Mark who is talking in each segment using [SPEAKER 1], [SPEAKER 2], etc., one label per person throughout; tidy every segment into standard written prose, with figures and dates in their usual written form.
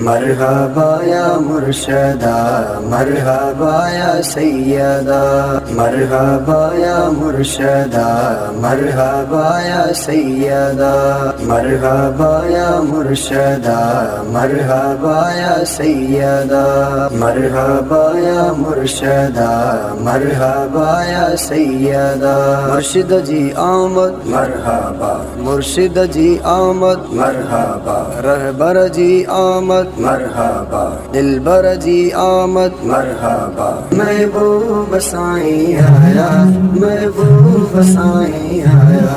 [SPEAKER 1] मरहबा या मुर्शदा मरहबा या सैयदा मरहबा या मुर्शदा मरहबा या सैयदा मरहबा या मुर्शदा मरहबा या सैयदा मरहबा या मुर्शदा मरहबा या सैयदा। मुर्शिद जी आमद मरहबा मुर्शिद जी आमद मरहबा रहबर जी आमद मरहबा दिलबर जी आमद मरहबा। महबूब साईं आया महबूब साईं आया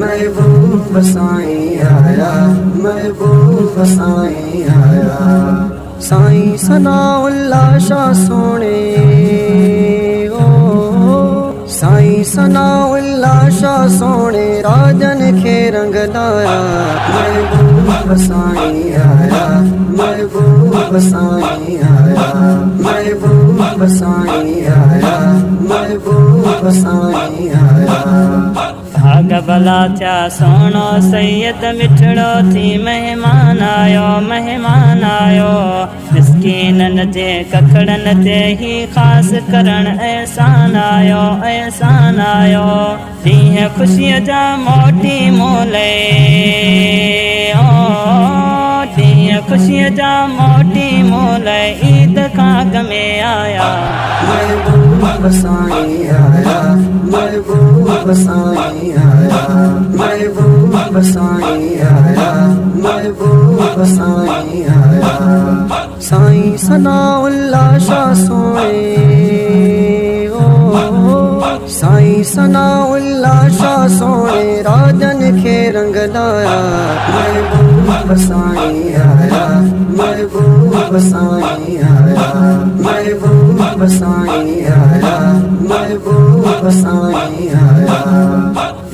[SPEAKER 1] महबूब साईं आया महबूब साईं आया। साईं सनाउल्लाह शाह सोने साईं सनाउल्लाह शाह सोने राजन खे रंग लाया। महबूब साईं आया महबूब साईं आया महबूब साईं आया महबूब साईं आया।
[SPEAKER 2] भाग भला थिया सोनो सैयद मिठड़ो थी मेहमान आयो मिस्कीनन जे कखड़न ते ही खास करण एहसान आयो ॾींहं ख़ुशीअ जा मोटी मोले ॾींहं ख़ुशीअ जा मोटी मोले ईद खां अॻु में आया।
[SPEAKER 1] महबूब साईं आया महबूब साईं आया महबूब साईं आया महबूब साईं आया। साईं सनाउल्लाह शाह सोने साईं सनाउल्लाह शाह सोने राजन खे रंग लाया। महबूब साईं आया महबूब साईं आया महबूब साईं आया महबूब साईं आया।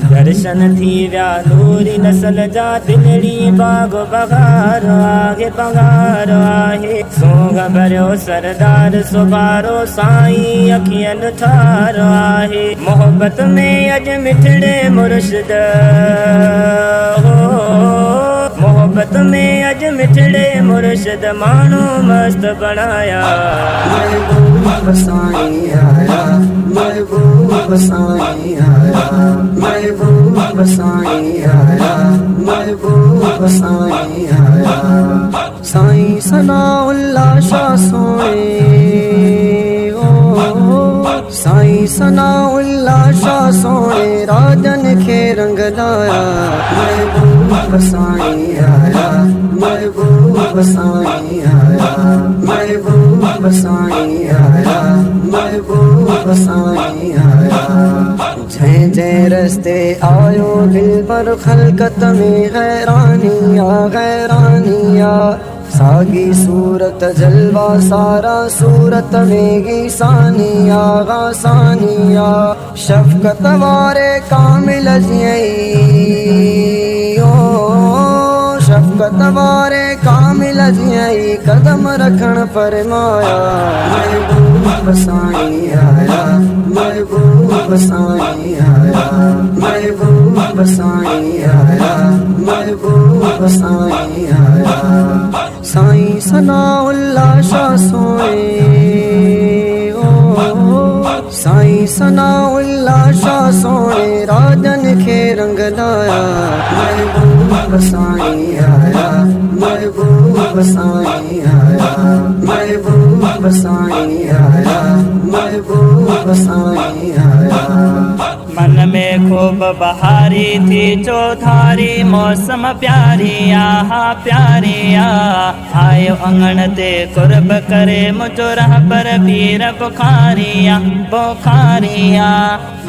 [SPEAKER 2] दर्शन थी व्या नूरी नसल जा दिलड़ी बाग बगार आगे पगार आहे सोग भरियो सरदार सुबारो साईं अखियन ठार आहे। मोहब्बत में अज मिठड़े मुर्शिद मोहब्बत में अज मिठड़े मुर्शिद मानो मस्त बनाया।
[SPEAKER 1] महबूब साईं आया महबूब साईं आया महबूब साईं आया महबूब साईं आया। साईं सनाउल्लाह शाह सोने साईं सनाउल्लाह शाह सोने राजन खे रंग लाया। महबूब साईं आया महबूब साईं आया महबूब साईं आया महबूब साईं आया। जय जय रस्ते आयो दिल पर खलकत में गैरानिया सागी सूरत जलवा सारा सूरत में गी सानिया शफकत वारे कामिल शफकत वारे कामिल जियई कदम रखण पर माया। महबूब साईं आया महबूब साईं आया महबूब साईं आया महबूब साईं आया। साईं सनाउल्लाह शाह सोने साईं सनाउल्लाह शाह सोने राजन खे रंग लाया। महबूब साईं आया महबूब साईं आया महबूब साईं आया महबूब साईं आया।
[SPEAKER 2] मन में खूब बहारी थी चौधारी मौसम प्यारिया आयो अंगण ते कुर्ब करे मुझो रहबर पीर बुखारिया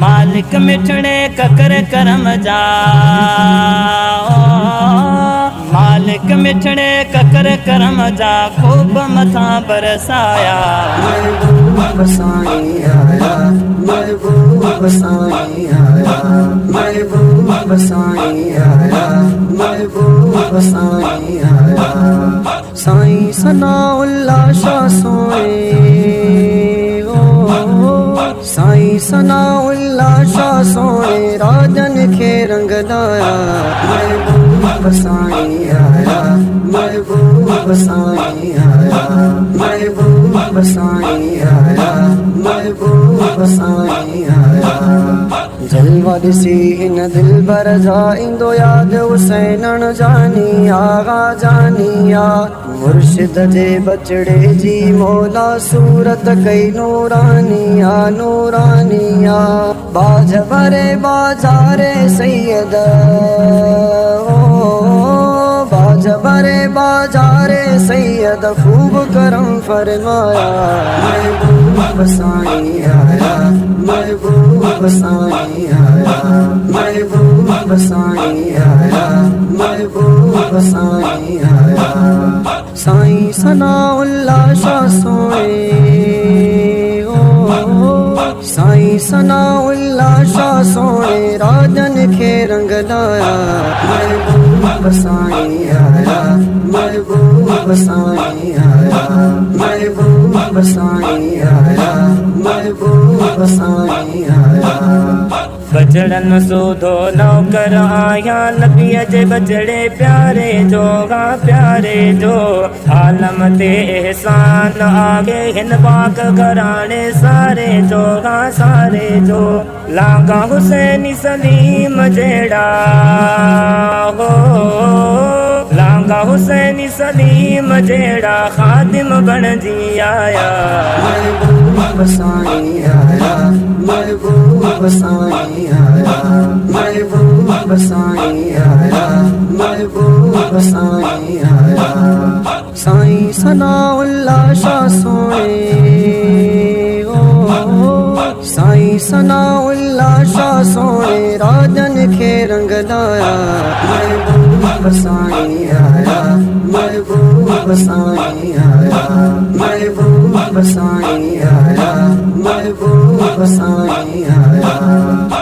[SPEAKER 2] मालिक मिठड़े ककर करम जा मालिक मिठड़े ककर करम जा खूब मथा बरसाया।
[SPEAKER 1] महबूब साईं आया महबूब साईं आया महबूब साईं आया महबूब साईं आया। साईं सनाउल्लाह शाह सोने साईं सनाउल्लाह शाह सोने राजन खे रंग लाया। महबूब साईं आया महबूब साईं आया महबूब साईं आया महबूब साईं आया जलवा ॾिसी हिन दिल भर जा ईंदो याद हुसैनण जानी आगा जानी आ मुर्शिद जे बचड़े जी मौला सूरत कई नूरानी आ नूरानी आ बाज भरे बाजारे सैयद बाज भरे बाजारे सैयद खूब करम फरमाया महबूब साईं आया महबूब साईं आया महबूब साईं आया महबूब साईं आया साईं सनाउल्लाह शाह सोने साईं सनाउल्लाह शाह सोने राजन खे रंग लाया महबूब साईं आया महबूब साईं आया महबूब साईं आया महबूब साईं आया
[SPEAKER 2] बचड़न सूधो नौकर आया नबीअ जे बचड़े प्यारे जो गा प्यारे जो आलम ते एहसान आगे हिन पाक घराणे सारे जो गा सारे जो लागा हुसैनी सलीम जेड़ा हो लागा हुसैनी सलीम जेड़ा खादिम बणजी आया
[SPEAKER 1] महबूब साईं आया महबूब साईं आया महबूब साईं आया महबूब साईं आया साईं सनाउल्लाह शाह सोने साईं सनाउल्लाह शाह सोने राजन खे रंग लाया महबूब साईं आया महबूब साईं आया महबूब साईं आया महबूब साईं आया